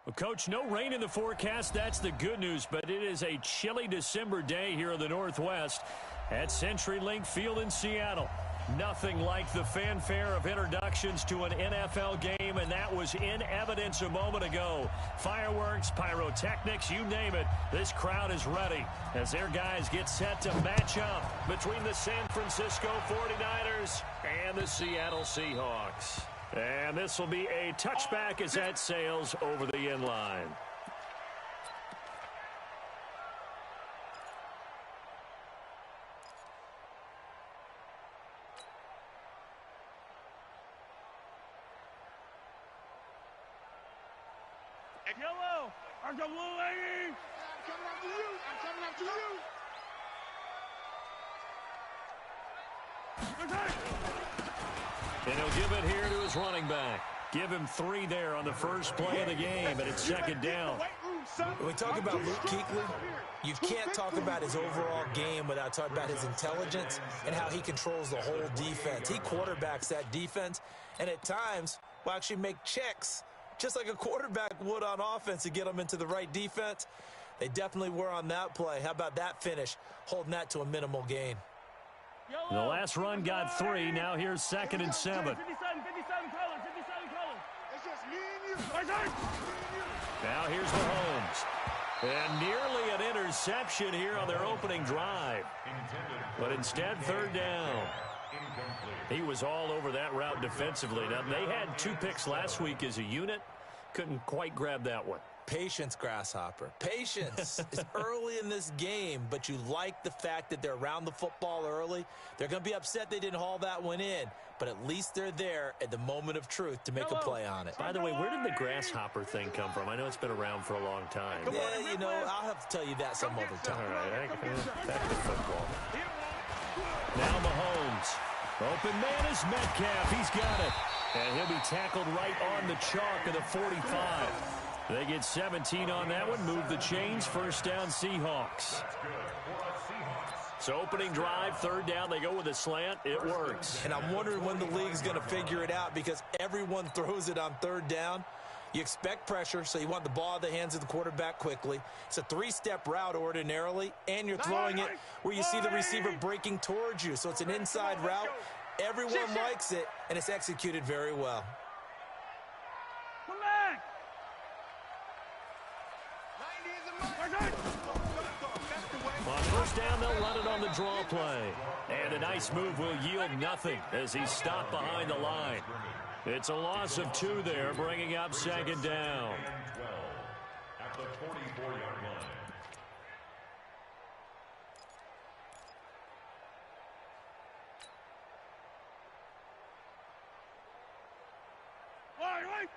Well, Coach, no rain in the forecast. That's the good news, but it is a chilly December day here in the Northwest at CenturyLink Field in Seattle. Nothing like the fanfare of introductions to an NFL game, and that was in evidence a moment ago. Fireworks, pyrotechnics, you name it. This crowd is ready as their guys get set to match up between the San Francisco 49ers and the Seattle Seahawks. And this will be a touchback as that sails over the end line. Yellow, I'm the blue lady. I'm coming after you. I'm coming after you. And he'll give it here to his running back. Give him 3 there on the first play of the game, and it's second down. When we talk about Luke Kuechly, you can't talk about his overall game without talking about his intelligence and how he controls the whole defense. He quarterbacks that defense, and at times will actually make checks, just like a quarterback would on offense, to get them into the right defense. They definitely were on that play. How about that finish, holding that to a minimal gain? The last run got 3. Now here's 2nd and 7. 57 colors. It's just me and you. Now here's Mahomes. And nearly an interception here on their opening drive. But instead, 3rd down. He was all over that route defensively. Now, they had 2 picks last week as a unit. Couldn't quite grab that one. Patience, Grasshopper. Patience. It's early in this game, but you like the fact that they're around the football early. They're going to be upset they didn't haul that one in, but at least they're there at the moment of truth to make a play on it. By the way, where did the grasshopper thing come from? I know it's been around for a long time. Yeah, you know, I'll have to tell you that some other time. All right, back to football. Now Mahomes. Open man is Metcalf. He's got it. And he'll be tackled right on the chalk of the 45. They get 17 on that one. Move the chains. 1st down, Seahawks. So opening drive, 3rd down. They go with a slant. It works. And I'm wondering when the league's going to figure it out, because everyone throws it on 3rd down. You expect pressure, so you want the ball in the hands of the quarterback quickly. It's a 3-step route ordinarily, and you're throwing it where you see the receiver breaking towards you. So it's an inside route. Everyone likes it, and it's executed very well. Come back. On 1st down, they'll run it on the draw play. And a nice move will yield nothing as he's stopped behind the line. It's a loss of 2 there, bringing up 2nd down. At the 44-yard line. Wait.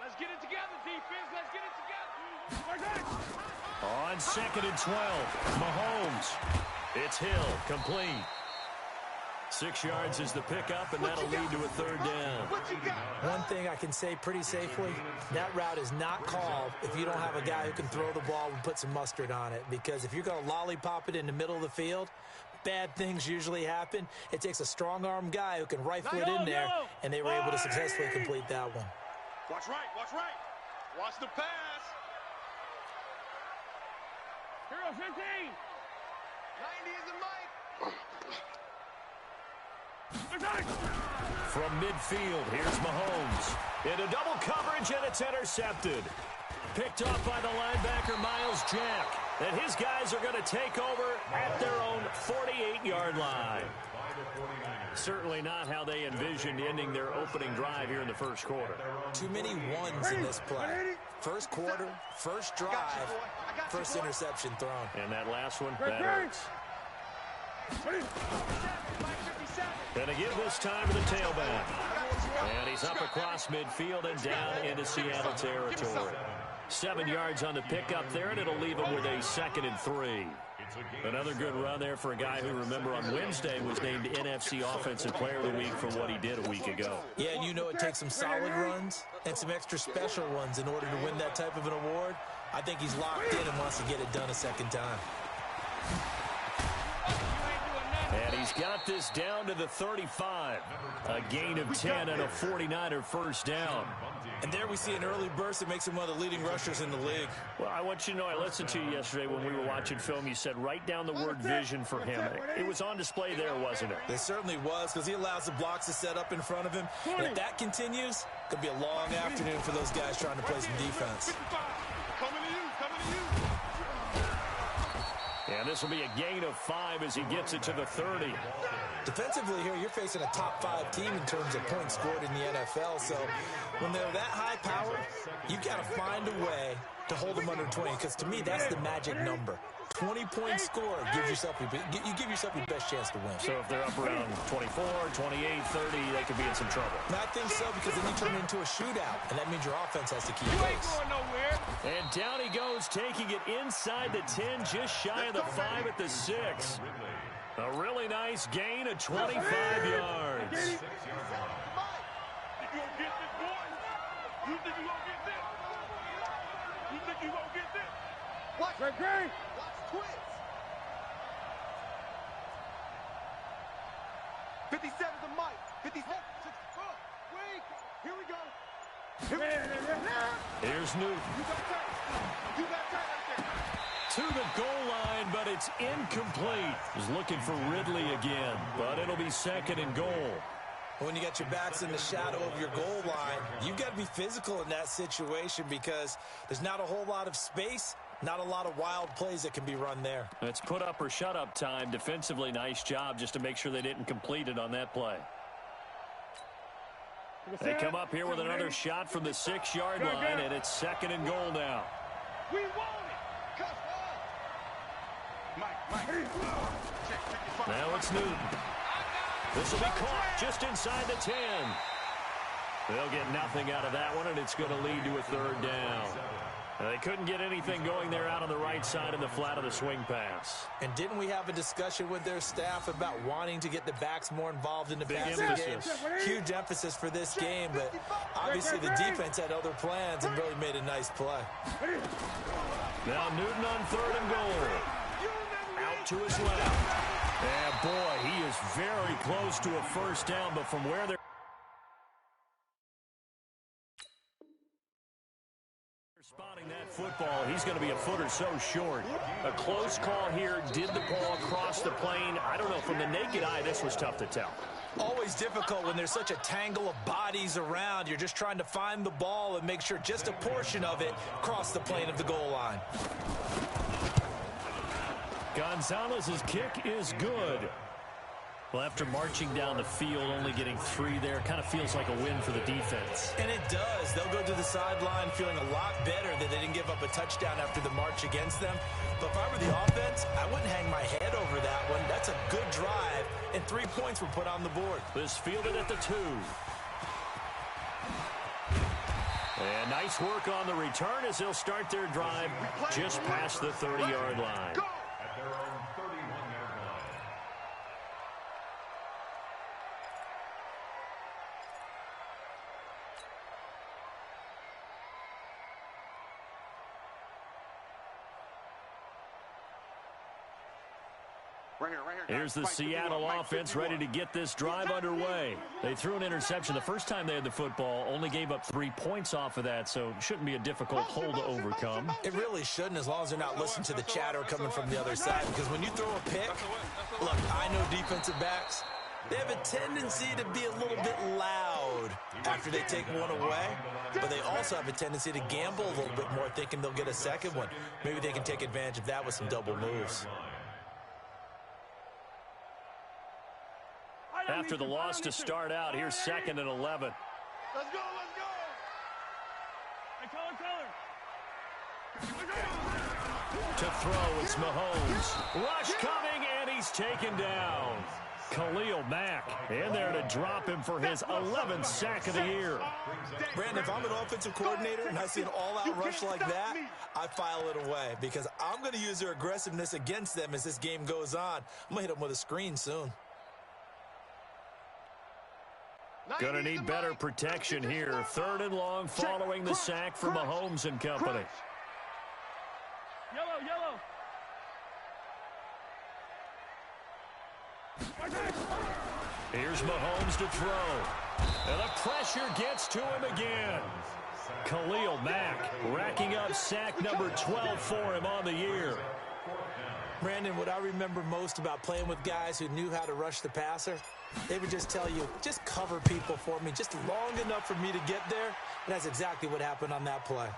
Let's get it together, defense. Let's get it together. On 2nd and 12, Mahomes. It's Hill, complete. 6 yards is the pickup, and that'll lead to a 3rd down. One thing I can say pretty safely, that route is not called if you don't have a guy who can throw the ball and put some mustard on it. Because if you're going to lollipop it in the middle of the field, bad things usually happen. It takes a strong-arm guy who can rifle it in there, and they were able to successfully complete that one. Watch right. Watch the pass. Hero 15. 90 is the mic. From midfield, here's Mahomes. Into double coverage, and it's intercepted. Picked off by the linebacker, Miles Jack. And his guys are going to take over at their own 48-yard line. Certainly not how they envisioned ending their opening drive here in the first quarter. Too many ones in this play. First quarter, first drive, first interception thrown. And that last one, that hurts. Going to give this time to the tailback. And he's up across midfield and down into Seattle territory. 7 yards on the pickup there, and it'll leave him with a 2nd and 3. Another good run there for a guy who, remember, on Wednesday was named NFC Offensive Player of the Week for what he did a week ago. Yeah, and you know it takes some solid runs and some extra special ones in order to win that type of an award. I think he's locked in and wants to get it done a second time. And He's got this down to the 35. A gain of 10 and a 49er first down. And there we see an early burst that makes him one of the leading rushers in the league. Well, I want you to know, I listened to you yesterday when we were watching film. You said write down the word vision for him. It was on display there, wasn't it? It certainly was, because he allows the blocks to set up in front of him. And if that continues, it could be a long afternoon for those guys trying to play some defense. Coming to you, coming to you. And this will be a gain of 5 as he gets it to the 30. Defensively here, you're facing a top-5 team in terms of points scored in the NFL. So when they're that high power, you've got to find a way to hold them under 20. Because to me, that's the magic number. 20-point score gives yourself you give yourself your best chance to win. So if they're up around 24, 28, 30, they could be in some trouble. And I think so, because then you turn it into a shootout, and that means your offense has to keep You ain't pace. going nowhere. And down he goes, taking it inside the 10, just shy of the 5 at the 6. A really nice gain of 25 yards. You gonna get this, boy? You think you gonna get this? You think you gonna get this? Watch. Great. Watch twins. 57 to Mike. 57. Wait. Here we go. Here's Newton. You got time. You got time right there. To the goal line, but it's incomplete. He's looking for Ridley again, but it'll be second and goal. When you got your backs in the shadow of your goal line, you've got to be physical in that situation, because there's not a whole lot of space, not a lot of wild plays that can be run there. It's put up or shut up time. Defensively, nice job just to make sure they didn't complete it on that play. They come up here with another shot from the 6-yard line, and it's second and goal now. We want it. Mike. Check. Now it's Newton. This will be caught just inside the 10. They'll get nothing out of that one, and it's going to lead to a third down. They couldn't get anything going there out on the right side in the flat of the swing pass. And didn't we have a discussion with their staff about wanting to get the backs more involved in the passing game? Huge emphasis for this game, but obviously the defense had other plans and really made a nice play. Now Newton on third and goal. Out to his left. And boy, he is very close to a first down, but from where they're spotting that football, he's going to be a foot or so short. A close call here. Did the ball cross the plane? I don't know. From the naked eye, this was tough to tell. Always difficult when there's such a tangle of bodies around. You're just trying to find the ball and make sure just a portion of it crossed the plane of the goal line. Gonzalez's kick is good. Well, after marching down the field, only getting 3 there, kind of feels like a win for the defense. And it does. They'll go to the sideline feeling a lot better that they didn't give up a touchdown after the march against them. But if I were the offense, I wouldn't hang my head over that one. That's a good drive, and 3 points were put on the board. This fielded at the 2. And nice work on the return as they'll start their drive just past the 30-yard line. At their own 31-yard line. Right here. Here's the Seattle offense ready to get this drive underway. They threw an interception the first time they had the football, only gave up 3 points off of that, so it shouldn't be a difficult hole to overcome. It really shouldn't, as long as they're not listening to the chatter coming from the other side, because when you throw a pick, look, I know defensive backs, they have a tendency to be a little bit loud after they take one away, but they also have a tendency to gamble a little bit more, thinking they'll get a second one. Maybe they can take advantage of that with some double moves. After the loss to start out, here's second and 11. Let's go. To throw, it's Mahomes. Rush coming, and he's taken down. Khalil Mack in there to drop him for his 11th sack of the year. Brandon, if I'm an offensive coordinator and I see an all-out rush like that, I file it away, because I'm going to use their aggressiveness against them as this game goes on. I'm going to hit them with a screen soon. Going to need better protection here. Third and long following the sack for Mahomes and company. Yellow. Here's Mahomes to throw. And the pressure gets to him again. Khalil Mack racking up sack number 12 for him on the year. Brandon, what I remember most about playing with guys who knew how to rush the passer, they would just tell you, just cover people for me, just long enough for me to get there. And that's exactly what happened on that play.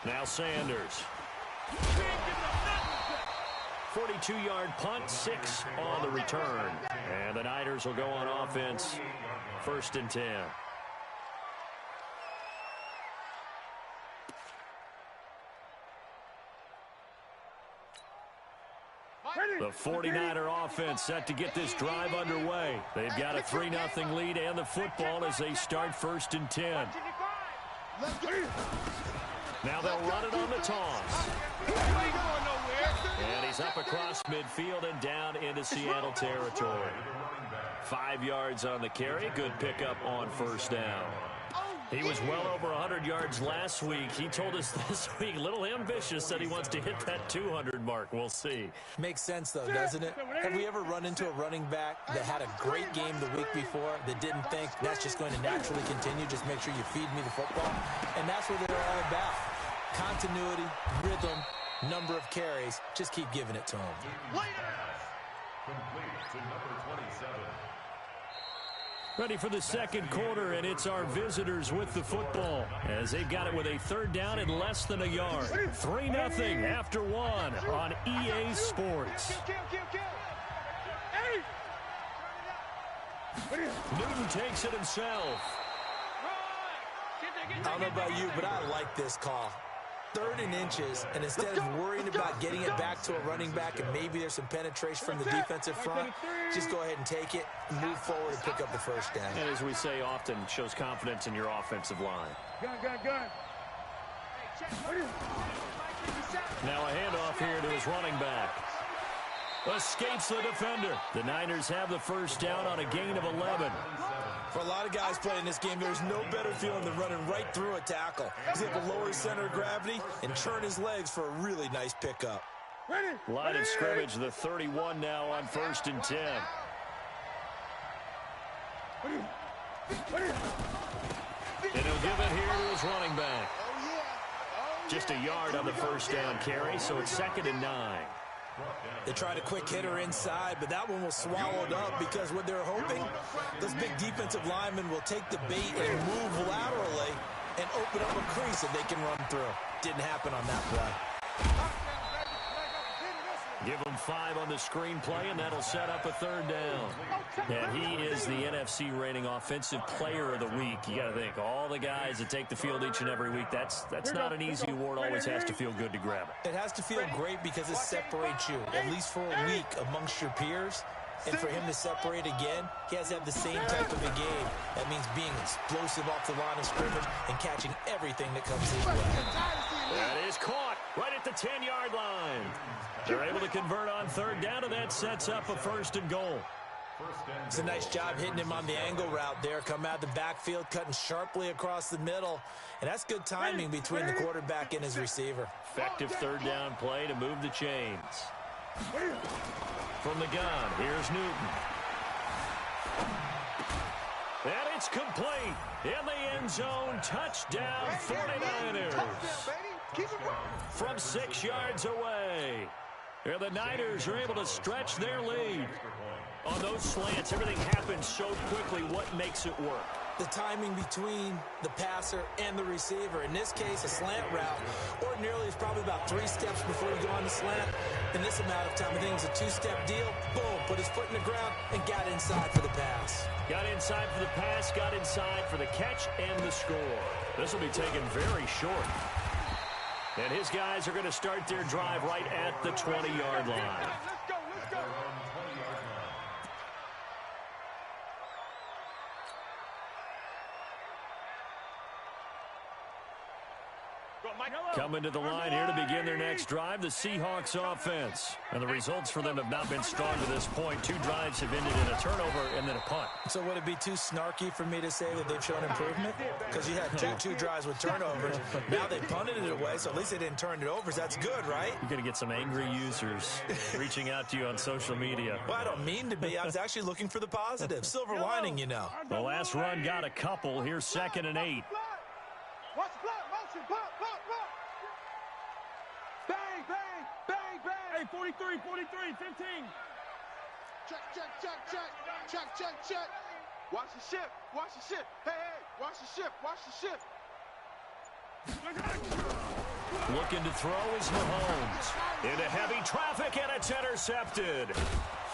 Now Sanders. 42-yard punt, 6 on the return. And the Niners will go on offense, 1st and 10. The 49er offense set to get this drive underway. They've got a 3-0 lead and the football as they start 1st and 10. Now they'll run it on the toss. And he's up across midfield and down into Seattle territory. 5 yards on the carry. Good pickup on 1st down. He was well over 100 yards last week. He told us this week, a little ambitious, that he wants to hit that 200 mark. We'll see. Makes sense, though, doesn't it? Have we ever run into a running back that had a great game the week before that didn't think that's just going to naturally continue? Just make sure you feed me the football. And that's what they're all about. Continuity, rhythm, number of carries. Just keep giving it to him. Complete to number 27. Ready for the second quarter, and it's our visitors with the football as they've got it with a 3rd down and less than a yard. 3-0 after 1 on EA Sports. Newton takes it himself. I don't know about you, but I like this call. 3rd and inches, and instead of worrying about getting it back to a running back and maybe there's some penetration from the defensive front, just go ahead and take it, move forward, and pick up the 1st down. And as we say often, shows confidence in your offensive line. Gun. Now a handoff here to his running back. Escapes the defender. The Niners have the 1st down on a gain of 11. For a lot of guys playing this game, there's no better feeling than running right through a tackle. He's able to lower his center of gravity and turn his legs for a really nice pickup. Line of scrimmage, the 31 now on 1st and 10. And he'll give it here to his running back. Just a yard on the 1st down carry, so it's 2nd and 9. They tried a quick hitter inside, but that one was swallowed up because what they're hoping, those big defensive linemen will take the bait and move laterally and open up a crease that they can run through. Didn't happen on that play. Give him 5 on the screenplay, and that'll set up a 3rd down. And he is the NFC reigning offensive player of the week. You got to think, all the guys that take the field each and every week, that's not an easy award. Always has to feel good to grab it. It has to feel great because it separates you, at least for a week, amongst your peers. And for him to separate again, he has to have the same type of a game. That means being explosive off the line of scrimmage and catching everything that comes his way. That is caught right at the 10-yard line. They're able to convert on 3rd down, and that sets up a 1st and goal. It's a nice job hitting him on the angle route there. Come out of the backfield, cutting sharply across the middle. And that's good timing between the quarterback and his receiver. Effective 3rd down play to move the chains. From the gun, here's Newton. And it's complete. In the end zone, touchdown 49ers. From 6 yards away. And the Niners are able to stretch their lead. On those slants, everything happens so quickly. What makes it work? The timing between the passer and the receiver. In this case, a slant route ordinarily is probably about 3 steps before you go on the slant. In this amount of time, I think it was a 2-step deal. Boom, put his foot in the ground and got inside for the pass. Got inside for the pass, got inside for the catch and the score. This will be taken very short. And his guys are going to start their drive right at the 20-yard line. Let's go. Coming to the line here to begin their next drive, the Seahawks offense. And the results for them have not been strong to this point. 2 drives have ended in a turnover and then a punt. So would it be too snarky for me to say that they've shown improvement? Because you had two drives with turnovers. Now they punted it away, so at least they didn't turn it over. So that's good, right? You're going to get some angry users reaching out to you on social media. Well, I don't mean to be. I was actually looking for the positive. Silver lining, you know. The last run got a couple. Here's 2nd and 8. Watch the block, motion, block. Bang, bang, bang, bang. Hey, 43, 15. Check. Watch the shift. Hey, watch the shift. Looking to throw is Mahomes. Into heavy traffic, and it's intercepted.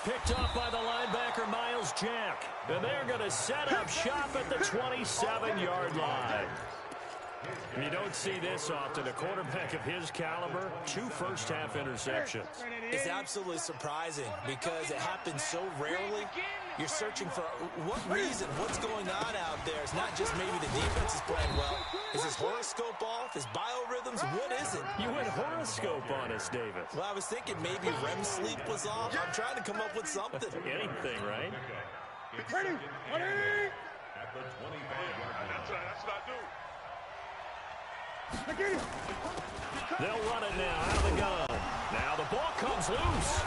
Picked off by the linebacker, Miles Jack. And they're going to set up shop at the 27-yard line. You don't see this often. A quarterback of his caliber, 2 first-half interceptions. It's absolutely surprising because it happens so rarely. You're searching for what reason, what's going on out there. It's not just maybe the defense is playing well. Is his horoscope off? His biorhythms? What is it? You went horoscope on us, David. Well, I was thinking maybe REM sleep was off. I'm trying to come up with something. Anything, right? Ready? At the 25-yard line. That's what I do. They'll run it now out of the gun. Now the ball comes loose.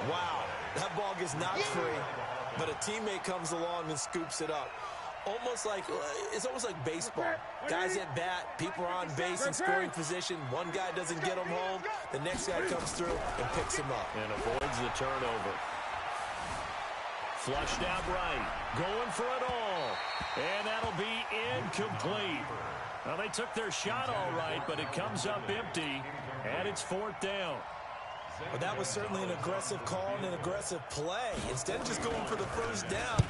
Wow, that ball gets knocked free, but a teammate comes along and scoops it up. It's almost like baseball. Guys at bat, people are on base in scoring position. One guy doesn't get him home. The next guy comes through and picks him up. And avoids the turnover. Flushed out right. Going for it all. And that'll be incomplete. Well, they took their shot all right, but it comes up empty, and it's 4th down. Well, that was certainly an aggressive call and an aggressive play. Instead of just going for the first down,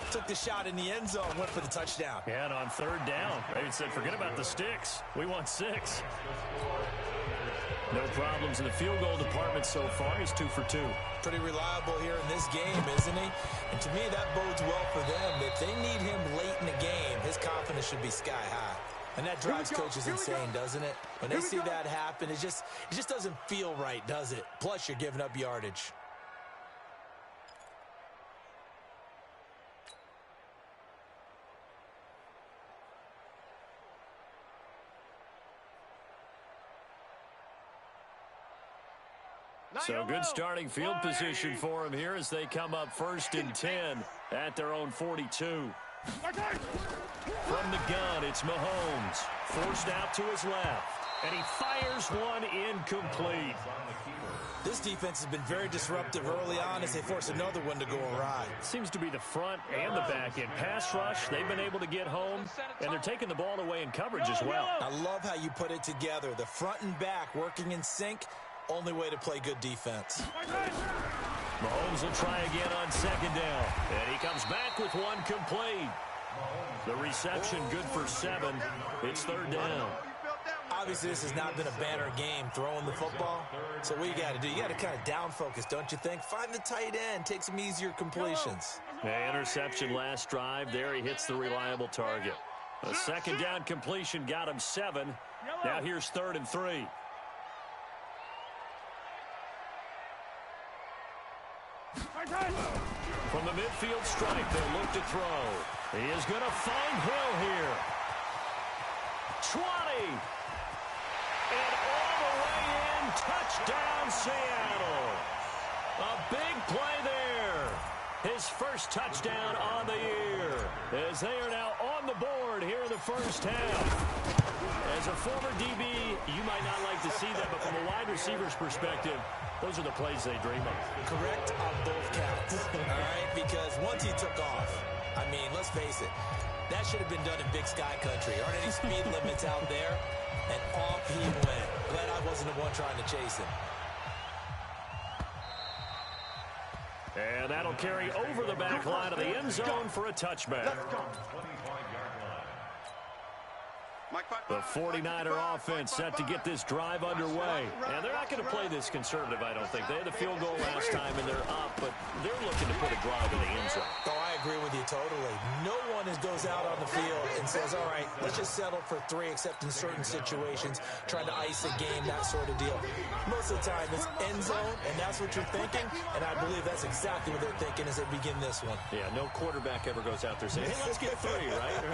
took the shot in the end zone, went for the touchdown. And on 3rd down, they said, forget about the sticks. We want 6. No problems in the field goal department so far. He's 2 for 2. Pretty reliable here in this game, isn't he? And to me, that bodes well for them. If they need him late in the game, his confidence should be sky high. And that drives coaches insane, doesn't it? When they see that happen, it just doesn't feel right, does it? Plus, you're giving up yardage. So good starting field position for him here as they come up 1st and 10 at their own 42. From the gun, it's Mahomes. Forced out to his left. And he fires one incomplete. This defense has been very disruptive early on as they force another one to go awry. Seems to be the front and the back end. Pass rush, they've been able to get home, and they're taking the ball away in coverage as well. I love how you put it together. The front and back working in sync. Only way to play good defense. Mahomes will try again on 2nd down. And he comes back with one complete. The reception good for 7. It's 3rd down. Obviously, this has not been a banner game throwing the football. So what you got to do, you got to kind of down focus, don't you think? Find the tight end, take some easier completions. The interception last drive. There he hits the reliable target. A 2nd down completion got him 7. Now here's 3rd and 3. From the midfield stripe, they look to throw. He is going to find Hill here. 20. And all the way in. Touchdown, Seattle. A big play there. His first touchdown on the year. As they are now on the board here in the first half. As a former DB, you might not like to see that, but from a wide receiver's perspective, those are the plays they dream of. Correct on both counts, all right? Because once he took off, I mean, let's face it, that should have been done in Big Sky Country. Aren't any speed limits out there? And off he went. Glad I wasn't the one trying to chase him. And that'll carry over the back line of the end zone for a touchback. The 49er offense set to get this drive underway. And they're not going to play this conservative, I don't think. They had the field goal last time, and they're up, but they're looking to put a drive in the end zone. Oh, I agree with you totally. No one goes out on the field and and says, all right, let's just settle for 3, except in certain situations, trying to ice a game, that sort of deal. Most of the time, it's end zone, and that's what you're thinking, and I believe that's exactly what they're thinking as they begin this one. Yeah, no quarterback ever goes out there saying, hey, let's get 3, right?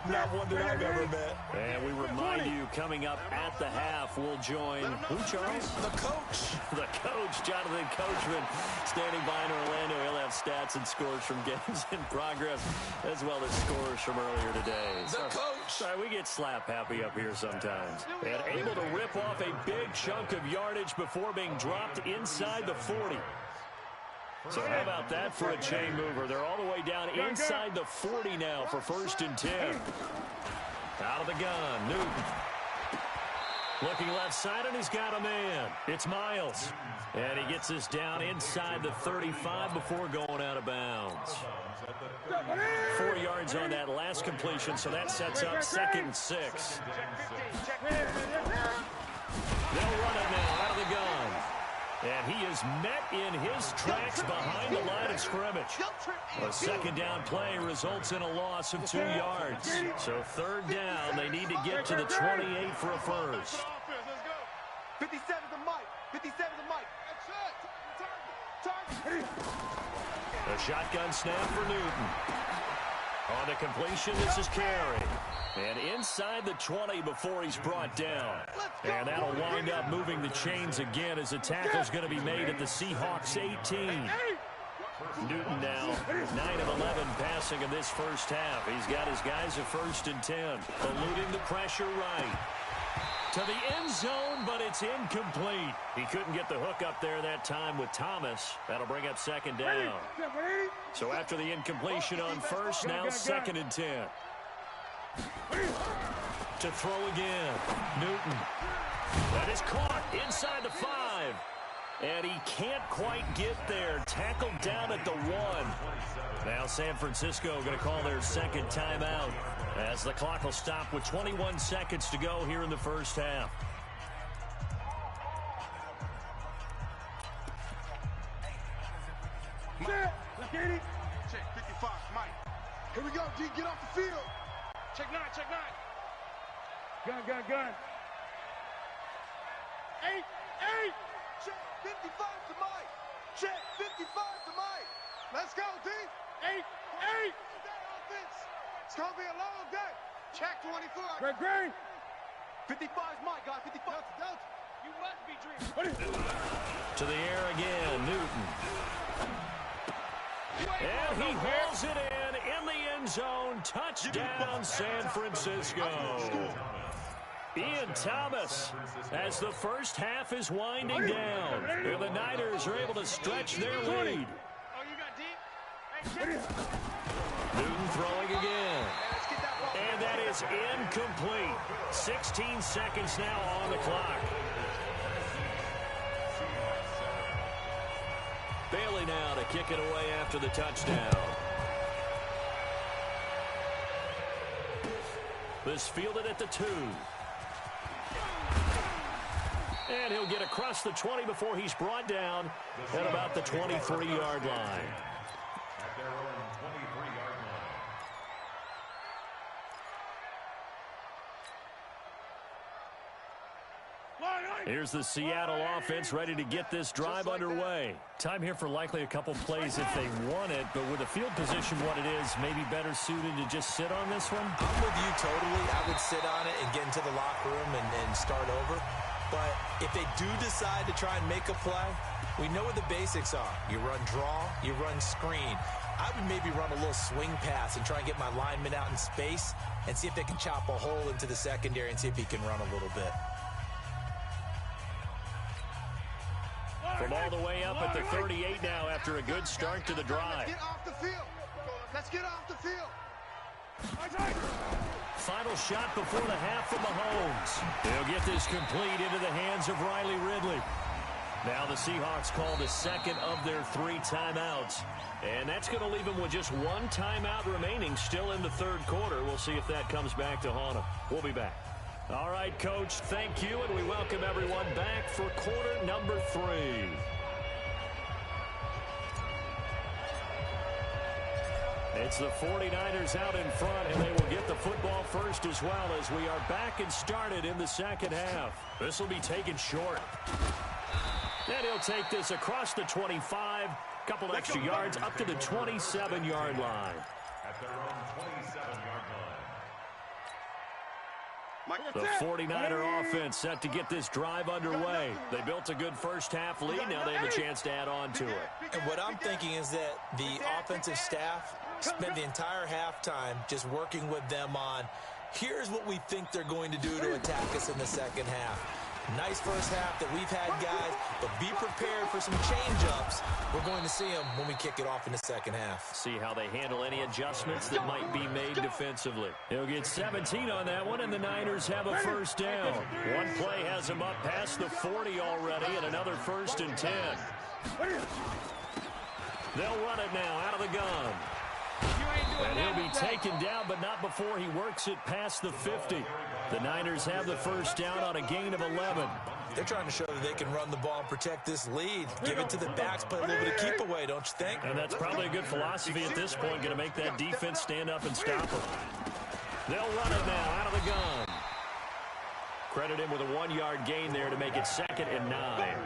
Not one that I've ever met. And we remind you, coming up at the half, we'll join, who, Charles? The coach. The coach, Jonathan Coachman, standing by in Orlando. He'll have stats and scores from games in progress, as well as scores from earlier today. The coach. Sorry, we get slap happy up here sometimes. And able to rip off a big chunk of yardage before being dropped inside the 40. So how about that for a chain mover? They're all the way down inside the 40 now for 1st and 10. Out of the gun, Newton. Looking left side, and he's got a man. It's Miles. And he gets us down inside the 35 before going out of bounds. 4 yards on that last completion, so that sets up 2nd and 6. They'll run it now out of the gun. And he is met in his tracks behind the line of scrimmage. A 2nd down play results in a loss of 2 yards. So 3rd down, they need to get to the 28 for a first. 57 to Mike. 57 to Mike. Target. A shotgun snap for Newton. On the completion, this is Carey. And inside the 20 before he's brought down. And that'll wind up moving the chains again as the tackle's going to be made at the Seahawks 18. Newton now 9 of 11 passing in this first half. He's got his guys at 1st and 10. Eluding the pressure right. To the end zone, but it's incomplete. He couldn't get the hook up there that time with Thomas. That'll bring up 2nd down. So after the incompletion on 1st, now 2nd and 10. To throw again. Newton. That is caught inside the 5. And he can't quite get there. Tackled down at the 1. Now San Francisco going to call their 2nd timeout, as the clock will stop with 21 seconds to go here in the first half. Check 55, Mike. Here we go, G. Get off the field. Check 9, check 9. Gun. 8. Check 55 to Mike. Check 55 to Mike. Let's go, D. 8. Offense. It's going to be a long day. Check 24. Great. 55's Mike, guys. 55. Delta. You must be dreaming. To the air again, Newton. And he hauls it in the end zone. Touchdown, San Francisco. Ian Thomas, as the first half is winding down, and the Niners are able to stretch their lead. Newton throwing again. And that is incomplete. 16 seconds now on the clock. Bailey now to kick it away after the touchdown. This fielded at the 2. And he'll get across the 20 before he's brought down at about the 23-yard line. At their own 23-yard line. Here's the Seattle offense ready to get this drive underway. Time here for likely a couple plays if they want it, but with the field position what it is, maybe better suited to just sit on this one? I'm with you totally. I would sit on it and get into the locker room and start over. But if they do decide to try and make a play, we know what the basics are. You run draw, you run screen. I would maybe run a little swing pass and try and get my lineman out in space and see if they can chop a hole into the secondary and see if he can run a little bit. From all the way up at the 38 now after a good start to the drive. Get off the field. Let's get off the field. Final shot before the half from Mahomes. He'll get this complete into the hands of Riley Ridley. Now the Seahawks call the 2nd of their 3 timeouts. And that's going to leave them with just 1 timeout remaining still in the 3rd quarter. We'll see if that comes back to haunt them. We'll be back. All right, Coach, thank you, and we welcome everyone back for quarter number 3. It's the 49ers out in front, and they will get the football first as well as we are back and started in the second half. This will be taken short. And he'll take this across the 25, couple extra yards up to the 27-yard line. At their own 27-yard line. The 49er offense set to get this drive underway. They built a good first-half lead. Now they have a chance to add on to it. And what I'm thinking is that the offensive staff spent the entire halftime just working with them on, here's what we think they're going to do to attack us in the second half. Nice first half that we've had, guys, but be prepared for some change-ups. We're going to see them when we kick it off in the second half. See how they handle any adjustments that might be made defensively. He'll get 17 on that one, and the Niners have a first down. One play has them up past the 40 already, and another 1st and 10. They'll run it now out of the gun. And he'll be taken down, but not before he works it past the 50. The Niners have the first down on a gain of 11. They're trying to show that they can run the ball and protect this lead. Give it to the backs, play a little bit of keep away, don't you think? And that's probably a good philosophy at this point, going to make that defense stand up and stop them. They'll run it now out of the gun. Credit him with a 1-yard gain there to make it 2nd and 9.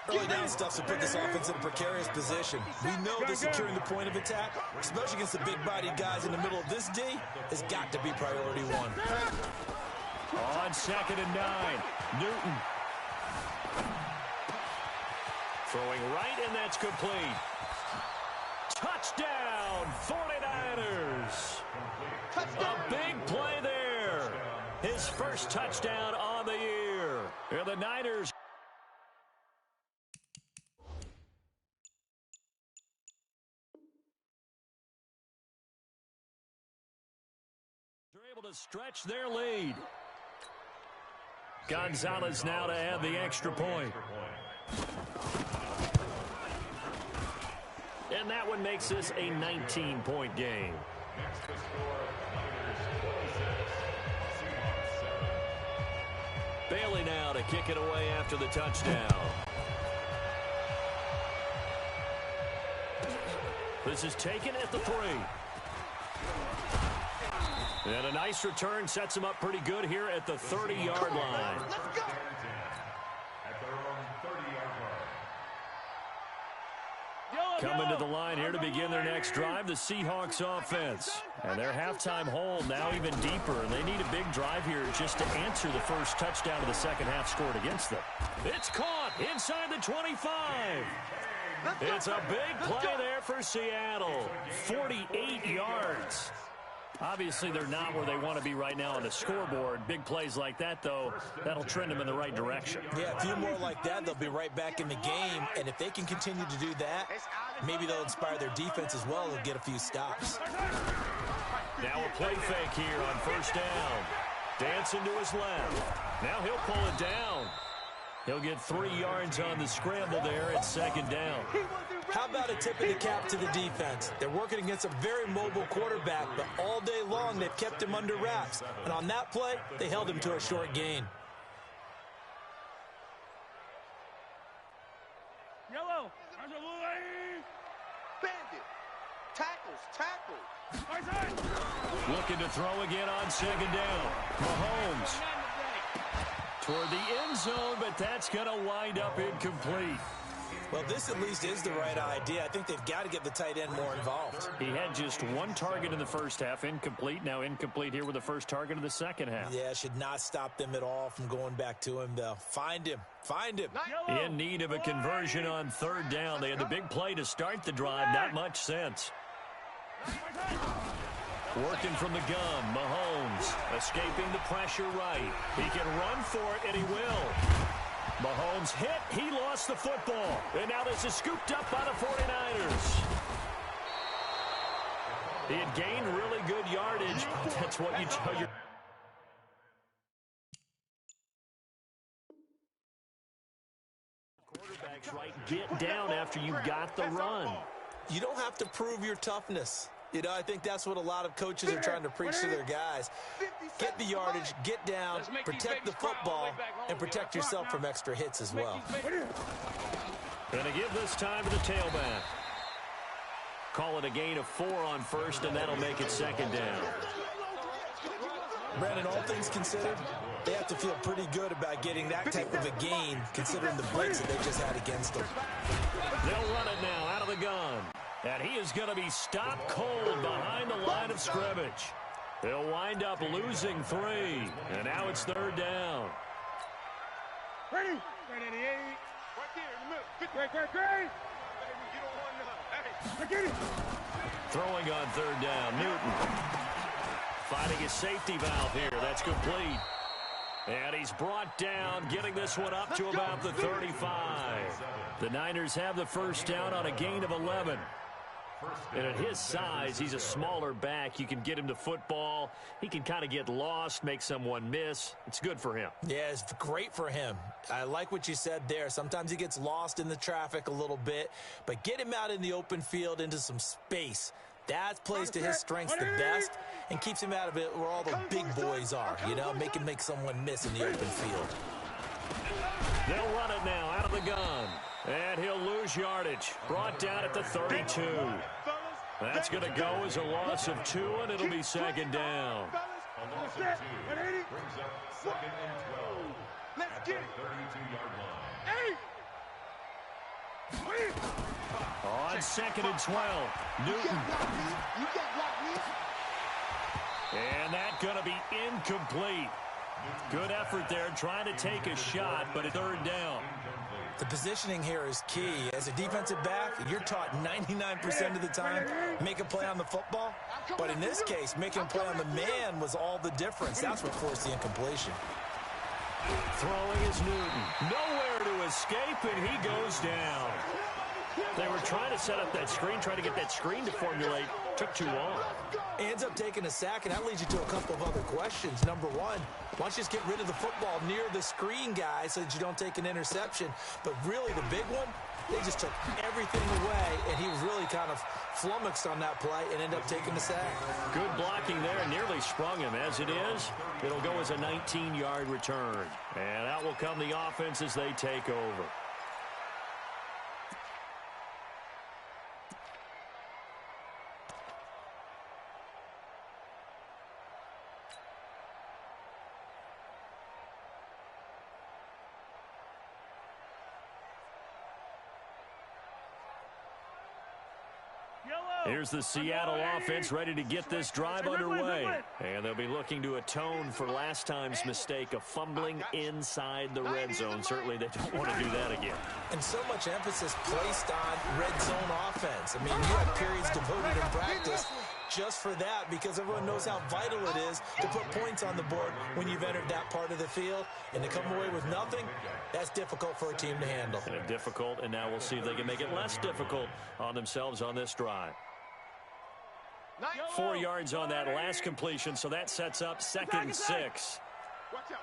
Early down stuff to put this offense in a precarious position. We know that securing the point of attack, especially against the big-bodied guys in the middle of this D, has got to be priority one. On 2nd and 9, Newton. Throwing right, and that's complete. Touchdown, 49ers. A big play there. His first touchdown on the year. And the Niners able to stretch their lead. Gonzalez now to add the extra point. And that one makes this a 19-point game. Next to score, Niners 46, Seahawks 7. Bailey now to kick it away after the touchdown. This is taken at the 3. And a nice return sets him up pretty good here at the 30-yard line. At their own 30-yard line. Coming to the line here to begin their next drive, the Seahawks offense. And their halftime hole now even deeper, and they need a big drive here just to answer the first touchdown of the second half scored against them. It's caught inside the 25. It's a big play there for Seattle. 48 yards. Obviously, they're not where they want to be right now on the scoreboard. Big plays like that, though, that'll trend them in the right direction. Yeah, a few more like that, they'll be right back in the game. And if they can continue to do that, maybe they'll inspire their defense as well and get a few stops. Now a play fake here on first down. Dancing to his left. Now he'll pull it down. He'll get 3 yards on the scramble there at 2nd down. How about a tip of the cap to the defense? They're working against a very mobile quarterback, but all day long they've kept him under wraps. And on that play, they held him to a short gain. Yellow. Bandit. Tackles. Looking to throw again on 2nd down. Mahomes toward the end zone, but that's going to wind up incomplete. Well, this at least is the right idea. I think they've got to get the tight end more involved. He had just 1 target in the first half, incomplete. Now incomplete here with the first target of the second half. Yeah, should not stop them at all from going back to him, though. Find him. Find him. In need of a conversion on 3rd down. They had the big play to start the drive. Not much sense. Working from the gun, Mahomes escaping the pressure right. He can run for it, and he will. Mahomes hit. He lost the football. And now this is scooped up by the 49ers. He had gained really good yardage. That's what you tell your quarterbacks, right? Get down after you got the run. You don't have to prove your toughness. You know, I think that's what a lot of coaches are trying to preach to their guys. Get the yardage, get down, protect the football, and protect yourself from extra hits as well. Going to give this time to the tailback. Call it a gain of 4 on first, and that'll make it second down. Brandon, all things considered, they have to feel pretty good about getting that type of a gain, considering the blitz that they just had against them. They'll run it now out of the gun. And he is going to be stopped cold behind the line of scrimmage. He'll wind up losing 3. And now it's third down. Ready? Right at the 8. Right there in the middle. 50. Great. You don't want none. Hey, I get it. Throwing on third down, Newton. Finding his safety valve here. That's complete. And he's brought down, getting this one up to about the 35. The Niners have the first down on a gain of 11. And at his size, he's a smaller back. You can get him to football. He can kind of get lost, make someone miss. It's good for him. Yeah, it's great for him. I like what you said there. Sometimes he gets lost in the traffic a little bit, but get him out in the open field into some space. That plays to his strengths the best and keeps him out of it where all the big boys are, you know, make someone miss in the open field. They'll run it now out of the gun. And he'll lose yardage. Brought down at the 32. That's going to go as a loss of 2, and it'll be second down. A loss of 2 brings up second and 12 at the 32-yard line. On second and 12, Newton. And that's going to be incomplete. Good effort there trying to take a shot, but a third down. The positioning here is key. As a defensive back, you're taught 99% of the time, make a play on the football. But in this case, making a play on the man was all the difference. That's what forced the incompletion. Throwing is Newton. Nowhere to escape, and he goes down. They were trying to set up that screen, trying to get that screen to formulate. Took too long. Ends up taking a sack, and that leads you to a couple of other questions. Number one, why don't you just get rid of the football near the screen guy so that you don't take an interception? But really, the big one, they just took everything away, and he was really kind of flummoxed on that play and ended up taking the sack. Good blocking there, nearly sprung him. As it is, it'll go as a 19-yard return. And out will come the offense as they take over. Here's the Seattle offense ready to get this drive underway. And they'll be looking to atone for last time's mistake of fumbling inside the red zone. Certainly they don't want to do that again. And so much emphasis placed on red zone offense. I mean, you have periods devoted in practice just for that because everyone knows how vital it is to put points on the board when you've entered that part of the field. And to come away with nothing, that's difficult for a team to handle. And difficult, and now we'll see if they can make it less difficult on themselves on this drive. 4 yards on that last completion, so that sets up second and 6. Watch out.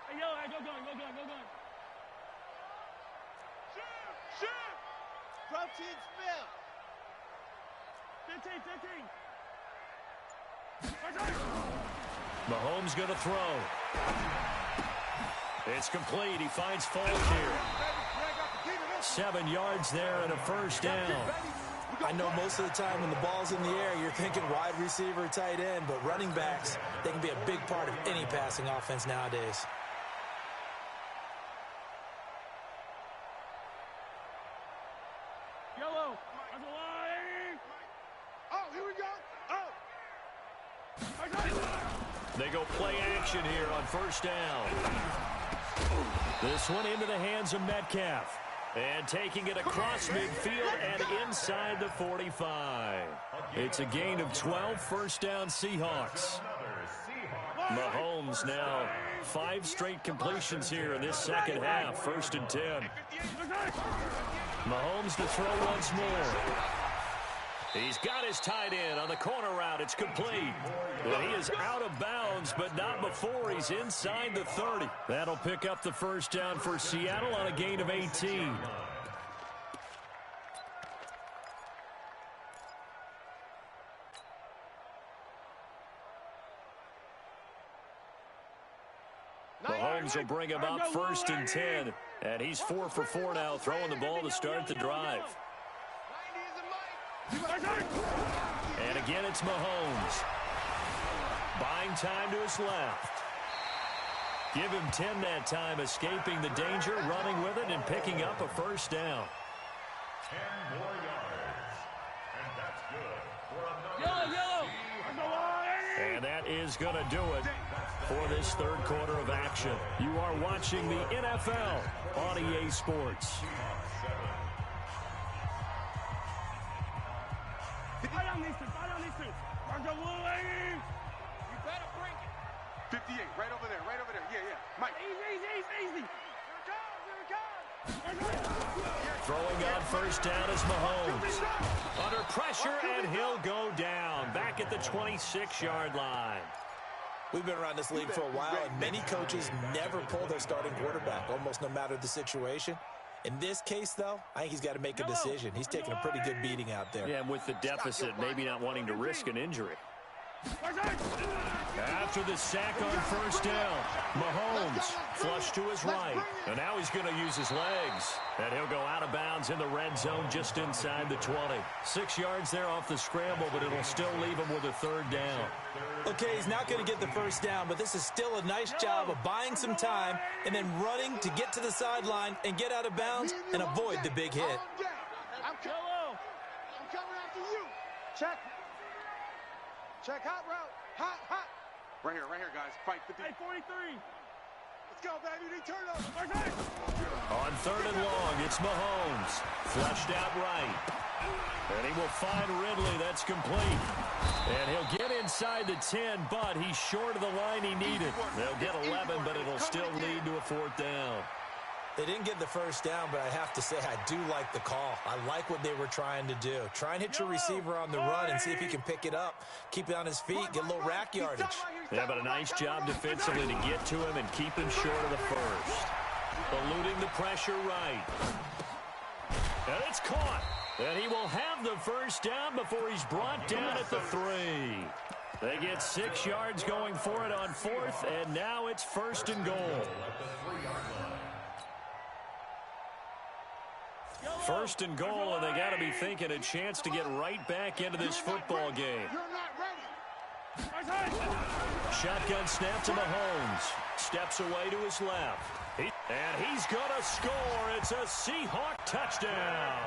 Hey, yo, go gun. Shoot! Drop team spell. 15. Mahomes going to throw. It's complete. He finds Falk here. 7 yards there and a first down. I know most of the time when the ball's in the air, you're thinking wide receiver, tight end, but running backs, they can be a big part of any passing offense nowadays. Yellow. That's a line. Oh, here we go. Oh. They go play action here on first down. This one into the hands of Metcalf. And taking it across midfield and inside the 45. It's a gain of 12, first down Seahawks. Mahomes now 5 straight completions here in this second half, 1st and 10. Mahomes to throw once more. He's got his tight end on the corner route. It's complete. Well, he is out of bounds, but not before he's inside the 30. That'll pick up the first down for Seattle on a gain of 18. Mahomes will bring him up 1st and 10. And he's 4 for 4 now, throwing the ball to start the drive. And again, it's Mahomes. Buying time to his left. Give him 10 that time, escaping the danger, running with it, and picking up a first down. 10 more yards. And that's good for another. And that is going to do it for this third quarter of action. You are watching the NFL on EA Sports. 58, right over there, right over there. Yeah. Mike. Easy. Here it comes. Throwing on first down is Mahomes. Under pressure, and he'll go down. Back at the 26-yard line. We've been around this league for a while, and many coaches never pull their starting quarterback, almost no matter the situation. In this case, though, I think he's got to make a decision. He's taking a pretty good beating out there. Yeah, and with the deficit, maybe not wanting to risk an injury. After the sack on first down, Mahomes flush to his right. And now he's going to use his legs. And he'll go out of bounds in the red zone just inside the 20. 6 yards there off the scramble, but it'll still leave him with a third down. Okay, he's not going to get the first down, but this is still a nice job of buying some time and then running to get to the sideline and get out of bounds and avoid the big hit. I'm coming after you. Check hot route. Hot. Right here, guys. Fight 50. Hey, 43. Let's go, baby. They turn over. On third and long, it's Mahomes. Flushed out right. And he will find Ridley. That's complete. And he'll get inside the 10, but he's short of the line he needed. They'll get 11, but it'll still lead to a fourth down. They didn't get the first down, but I have to say I do like the call. I like what they were trying to do. Try and hit your receiver on the run and see if he can pick it up. Keep it on his feet, get a little rack yardage. Yeah, but a nice job defensively to get to him and keep him short of the first. Eluding the pressure right. And it's caught. And he will have the first down before he's brought down at the 3. They get 6 yards going for it on fourth, and now it's first and goal. First and goal, and they got to be thinking a chance to get right back into this football game. Shotgun snap to Mahomes. Steps away to his left. And he's going to score. It's a Seahawk touchdown.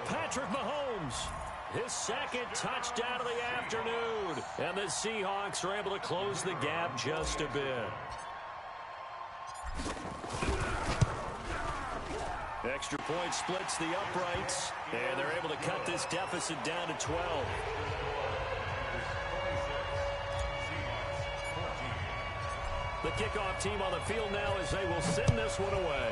Patrick Mahomes, his second touchdown of the afternoon. And the Seahawks are able to close the gap just a bit. Extra point splits the uprights, and they're able to cut this deficit down to 12. The kickoff team on the field now as they will send this one away.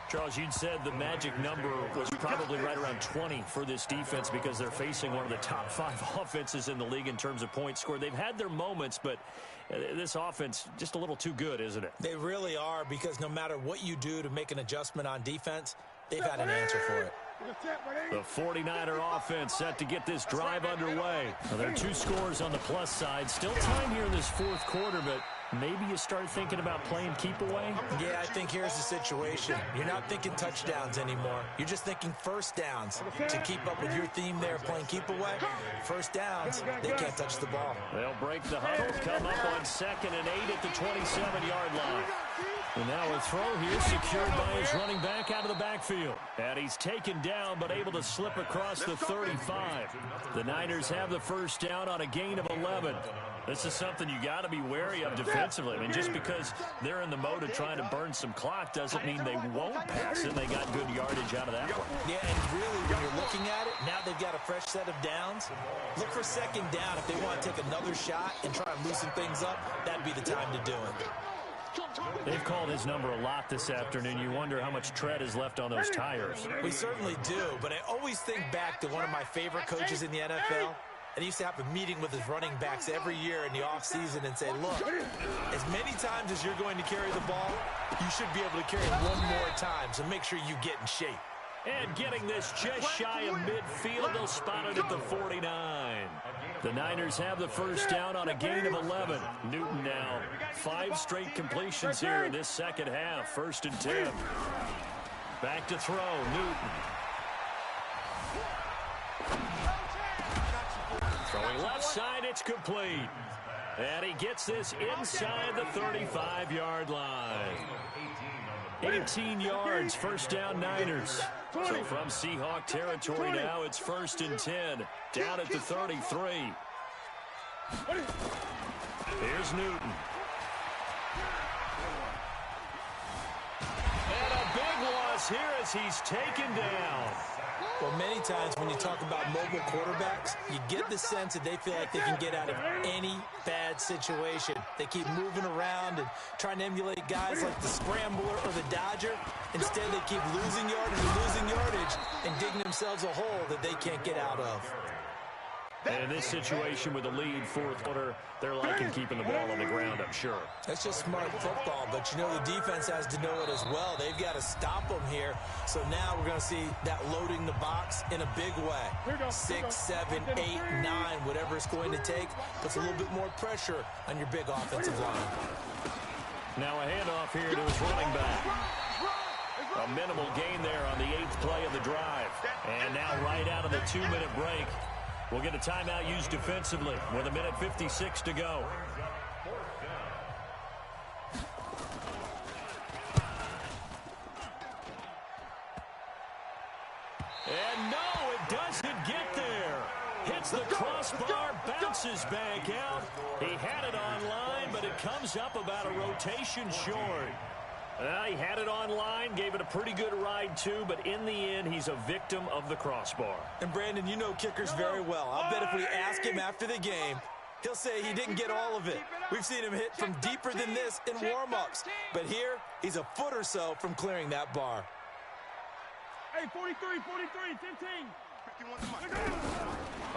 Charles, you'd said the magic number was probably right around 20 for this defense because they're facing one of the top 5 offenses in the league in terms of points scored. They've had their moments, but this offense just a little too good, isn't it? They really are, because no matter what you do to make an adjustment on defense, they've had an answer for it. The 49er offense set to get this drive underway. Now, there are 2 scores on the plus side. Still time here in this fourth quarter, but maybe you start thinking about playing keep away? Yeah, I think here's the situation. You're not thinking touchdowns anymore. You're just thinking first downs. To keep up with your theme there, playing keep away, first downs, they can't touch the ball. They'll break the huddle, come up on 2nd and 8 at the 27-yard line. And now a throw here secured by his running back out of the backfield. And he's taken down but able to slip across the 35. The Niners have the first down on a gain of 11. This is something you got to be wary of defensively. I mean, just because they're in the mode of trying to burn some clock doesn't mean they won't pass, and they got good yardage out of that one. Yeah, and really, when you're looking at it, now they've got a fresh set of downs. Look for second down. If they want to take another shot and try and loosen things up, that'd be the time to do it. They've called his number a lot this afternoon. You wonder how much tread is left on those tires. We certainly do, but I always think back to one of my favorite coaches in the NFL. And he used to have a meeting with his running backs every year in the offseason and say, look, as many times as you're going to carry the ball, you should be able to carry it one more time, so make sure you get in shape. And getting this just shy of midfield, they'll spot it at the 49. The Niners have the first down on a gain of 11. Newton now 5 straight completions here in this second half. 1st and 10. Back to throw, Newton. Throwing left side, it's complete. And he gets this inside the 35-yard line. 18 yards, first down Niners. So from Seahawk territory now, it's 1st and 10. Down at the 33. Here's Newton. And a big loss here as he's taken down. Well, many times when you talk about mobile quarterbacks, you get the sense that they feel like they can get out of any bad situation. They keep moving around and trying to emulate guys like the scrambler or the dodger. Instead, they keep losing yardage and digging themselves a hole that they can't get out of. And in this situation with the lead, 4th quarter, they're liking keeping the ball on the ground, I'm sure. That's just smart football, but you know the defense has to know it as well. They've got to stop them here. So now we're going to see that loading the box in a big way. 6, 7, 8, 9, whatever it's going to take, puts a little bit more pressure on your big offensive line. Now a handoff here to his running back. A minimal gain there on the 8th play of the drive. And now right out of the 2-minute break, we'll get a timeout used defensively with 1:56 to go. And no, it doesn't get there. Hits the crossbar, bounces back out. He had it online, but it comes up about a rotation short. He had it online, gave it a pretty good ride too, but in the end, he's a victim of the crossbar. And Brandon, you know kickers very well. I'll bet if we ask him after the game, he'll say he didn't get all of it. We've seen him hit from deeper than this in warm-ups. But here, he's a foot or so from clearing that bar. Hey, 43, 15.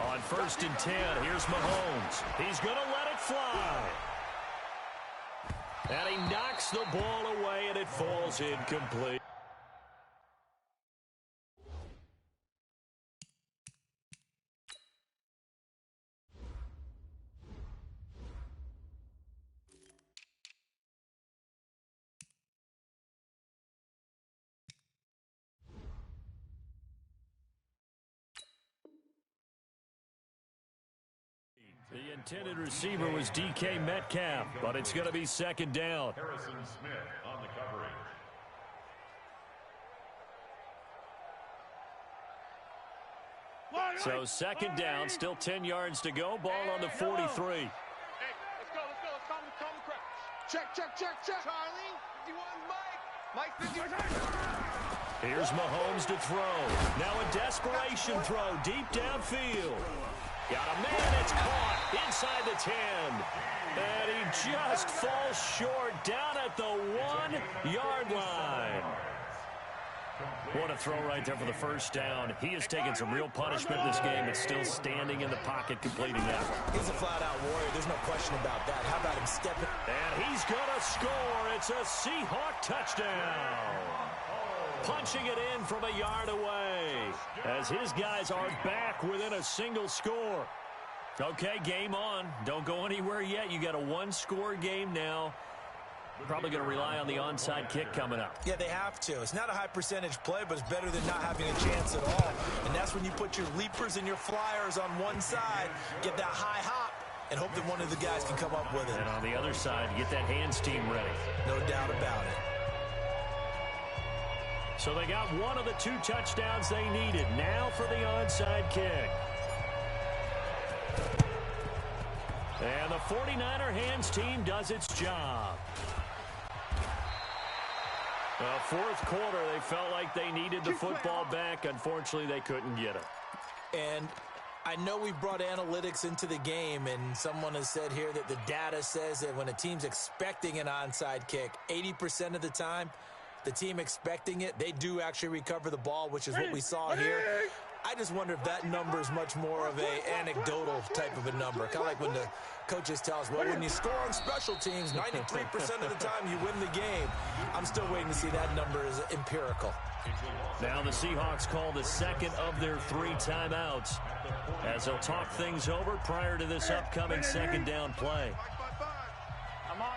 On 1st and 10, here's Mahomes. He's going to let it fly. And he knocks the ball away, and it falls incomplete. The intended receiver was DK Metcalf, but it's going to be 2nd down. Harrison Smith on the coverage. So 2nd down, still 10 yards to go. Ball on the 43. Hey, let's go. Let's calm the crowd. Check. Charlie, 51, Mike 51. Here's Mahomes to throw. Now a desperation throw deep downfield. Got a man, it's caught inside the 10. And he just falls short down at the 1-yard line. What a throw right there for the 1st down. He has taken some real punishment this game, but still standing in the pocket completing that one. He's a flat-out warrior. There's no question about that. How about him stepping? And he's going to score. It's a Seahawk touchdown. Punching it in from a yard away as his guys are back within a single score. Okay, game on. Don't go anywhere yet. You got a 1-score game now. Probably going to rely on the onside kick coming up. Yeah, they have to. It's not a high percentage play, but it's better than not having a chance at all. And that's when you put your leapers and your flyers on one side, get that high hop, and hope that one of the guys can come up with it. And on the other side, get that hands team ready. No doubt about it. So they got one of the 2 touchdowns they needed. Now for the onside kick. And the 49er hands team does its job. 4th quarter, they felt like they needed the football back. Unfortunately, they couldn't get it. And I know we brought analytics into the game, and someone has said here that the data says that when a team's expecting an onside kick, 80% of the time, the team expecting it, they do actually recover the ball, which is what we saw here. I just wonder if that number is much more of a anecdotal type of a number. Kind of like when the coaches tell us, well, when you score on special teams, 93% of the time you win the game. I'm still waiting to see that number is empirical. Now the Seahawks call the 2nd of their 3 timeouts as they'll talk things over prior to this upcoming 2nd down play. I'm on.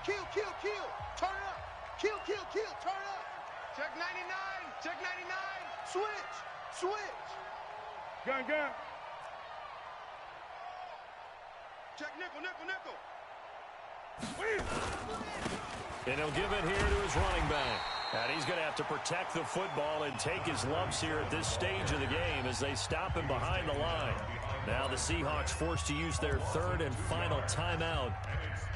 Kill. Turn up. Kill. Turn up. Check 99. Check 99. Switch. Switch. Gun. Check nickel, nickel, nickel. And he'll give it here to his running back. And he's going to have to protect the football and take his lumps here at this stage of the game as they stop him behind the line. Now the Seahawks forced to use their third and final timeout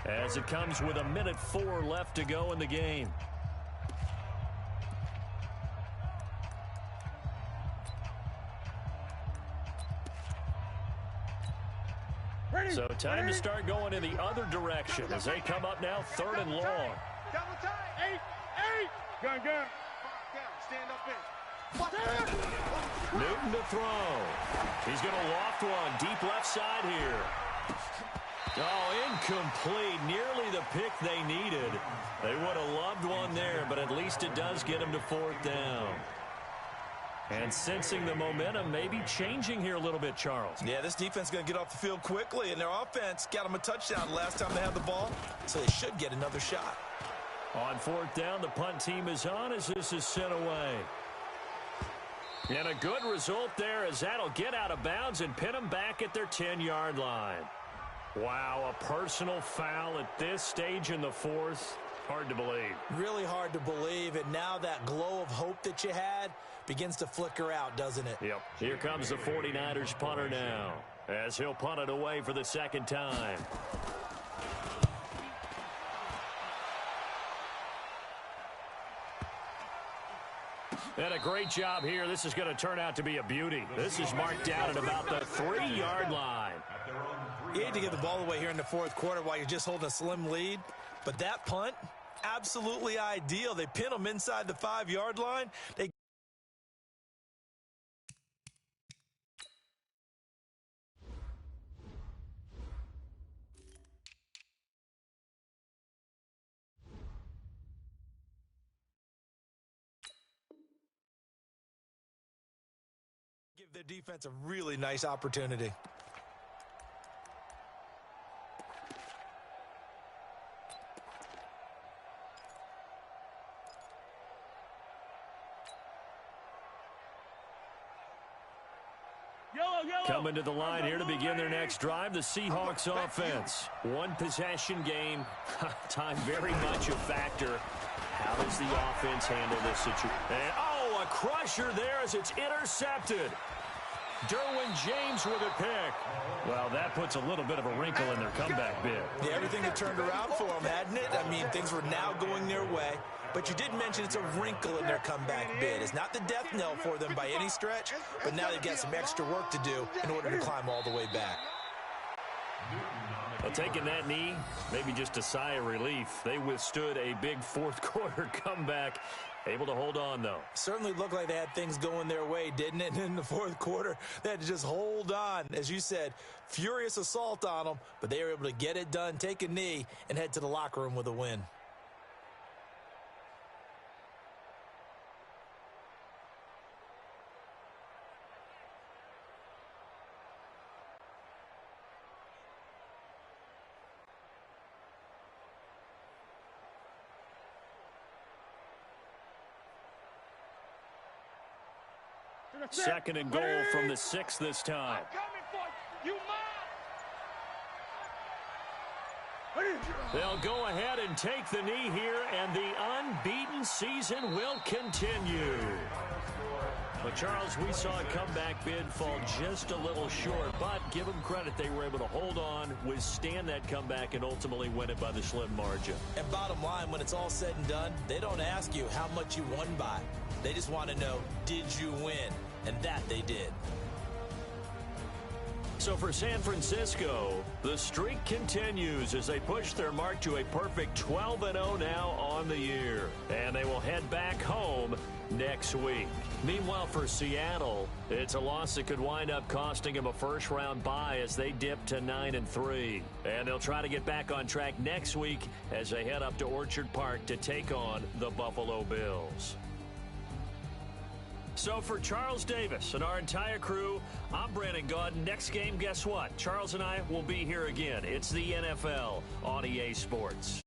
as it comes with 1:04 left to go in the game. So time to start going in the other direction as they come up now 3rd and long. Double time. 8. Gun. Down. Stand up in. Newton to throw. He's going to loft one deep left side here. Oh, incomplete. Nearly the pick they needed. They would have loved one there, but at least it does get them to 4th down. And sensing the momentum maybe changing here a little bit, Charles. Yeah, this defense is going to get off the field quickly, and their offense got them a touchdown last time they had the ball, so they should get another shot. On 4th down, the punt team is on as this is sent away. And a good result there as that'll get out of bounds and pin them back at their 10-yard line. Wow, a personal foul at this stage in the 4th. Hard to believe. Really hard to believe, and now that glow of hope that you had begins to flicker out, doesn't it? Yep. Here comes the 49ers punter now as he'll punt it away for the 2nd time. And a great job here. This is going to turn out to be a beauty. This is marked down at about the 3-yard line. You hate to give the ball away here in the 4th quarter while you're just holding a slim lead, but that punt, absolutely ideal. They pin them inside the 5-yard line. They give their defense a really nice opportunity. Coming to the line here to begin their next drive, the Seahawks offense. One possession game. Time very much a factor. How does the offense handle this situation? And, oh, a crusher there as it's intercepted. Derwin James with a pick. Well, that puts a little bit of a wrinkle in their comeback bid. Yeah, everything had turned around for them, hadn't it? I mean, things were now going their way. But you did mention it's a wrinkle in their comeback bid. It's not the death knell for them by any stretch, but now they've got some extra work to do in order to climb all the way back. Well, taking that knee, maybe just a sigh of relief. They withstood a big 4th quarter comeback. Able to hold on, though. Certainly looked like they had things going their way, didn't it? In the 4th quarter, they had to just hold on. As you said, furious assault on them, but they were able to get it done, take a knee, and head to the locker room with a win. Second and goal from the 6 this time. They'll go ahead and take the knee here, and the unbeaten season will continue. But, Charles, we saw a comeback bid fall just a little short, but give them credit. They were able to hold on, withstand that comeback, and ultimately win it by the slim margin. And bottom line, when it's all said and done, they don't ask you how much you won by. They just want to know, did you win? And that they did. So for San Francisco, the streak continues as they push their mark to a perfect 12-0 now on the year. And they will head back home next week. Meanwhile, for Seattle, it's a loss that could wind up costing them a first-round bye as they dip to 9-3. And they'll try to get back on track next week as they head up to Orchard Park to take on the Buffalo Bills. So for Charles Davis and our entire crew, I'm Brandon Gaudin. Next game, guess what? Charles and I will be here again. It's the NFL on EA Sports.